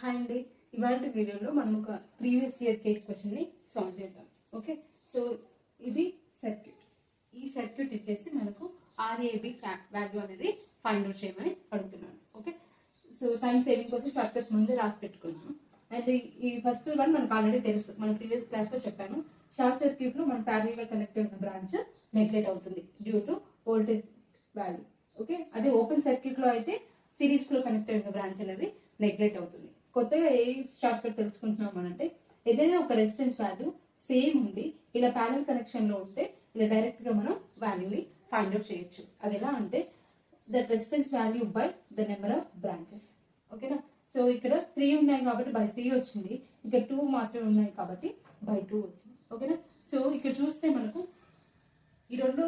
Hi అండి, ఇవాళ వీడియోలో మనం ఒక ప్రీవియస్ ఇయర్ కేక్ క్వశ్చన్ని సాల్వ్ చేద్దాం. ఓకే, సో ఇది సర్క్యూట్. ఈ సర్క్యూట్ ఇచ్చేసి మనకు ఆర్ఏబి వాల్యూ అనేది ఫైండ్ అవుట్ చేయమని అడుగుతున్నాను. ఓకే, సో టైం సేవింగ్ కోసం షార్ట్కట్స్ ముందే రాసి పెట్టుకున్నాను. అండ్ ఈ ఫస్ట్ వన్ మనకు ఆల్రెడీ తెలుసు, మనం ప్రీవియస్ క్లాస్ లో చెప్పాను. షార్ట్ సర్క్యూట్ లో మన ప్యారల్ గా కనెక్ట్ అయిన బ్రాంచ్ నెగ్లెక్ట్ అవుతుంది due to voltage value. Okay, అదే ఓపెన్ సర్క్యూట్ లో అయితే సిరీస్ లో కనెక్ట్ అయిన బ్రాంచ్ అనేది నెగ్లెక్ట్ అవుతుంది. కొత్తగా ఏ షార్ట్ కట్ తెలుసుకుంటున్నాం అంటే, ఏదైనా ఒక రెసిస్టెన్స్ వాల్యూ సేమ్ ఉంది, ఇలా ప్యారల్ కనెక్షన్ లో ఉంటే ఇలా డైరెక్ట్ గా మనం వాల్యూని ఫైండ్ అవుట్ చేయొచ్చు. అది ఎలా అంటే the resistance value by the number of branches. ఓకేనా, సో ఇక్కడ 3 ఉన్నాయి కాబట్టి బై 3 వచ్చింది, ఇక్కడ 2 మాత్రమే ఉన్నాయి కాబట్టి బై 2 వచ్చింది. ఓకేనా, సో ఇక్కడ చూస్తే మనకు ఈ రెండు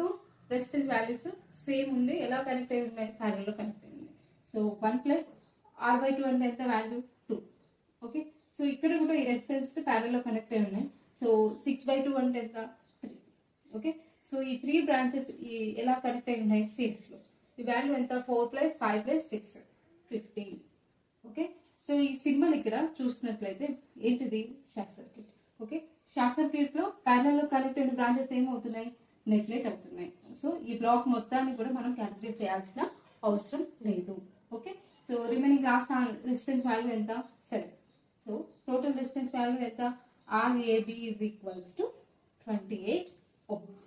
రెసిస్టెన్స్ వాల్యూస్ సేమ్ ఉంది, ఎలా కనెక్ట్ అయి ఉన్నాయి, ప్యారల్ లో కనెక్ట్ అయి ఉన్నాయి. సో 1 ప్లస్ R/2 అంటే ఎంత వాల్యూ 2. ఓకే, సో ఇక్కడ కూడా ఈ రెసిస్టెన్స్ ప్యారల్ లో కనెక్ట్ అయి ఉన్నాయి. సో 6/2 అంటే ఎంత 3. ఓకే, సో ఈ 3 బ్రాంచెస్ ఎలా కనెక్ట్ అయి ఉన్నాయి సిరీస్ లో. ఈ వాల్యూ ఎంత 4 ప్లస్ 5 ప్లస్ 6 15. ఓకే, సో ఈ సింబల్ ఇక్కడ చూసినట్లయితే ఏంటిది short circuit. Okay, short circuit లో ప్యారల్ లో కనెక్ట్ అయిన బ్రాంచెస్ ఏమవుతున్నాయి, నెగ్లెక్ట్ అవుతున్నాయి. సో ఈ బ్లాక్ మొత్తాన్ని కూడా మనం క్యాలిక్యులేట్ చేయాల్సిన అవసరం లేదు. Okay, so remaining last resistance value ఎంత 7. సో టోటల్ రెసిస్టెన్స్ వాల్యూ ఎంత RAB is equals to 28 ohms.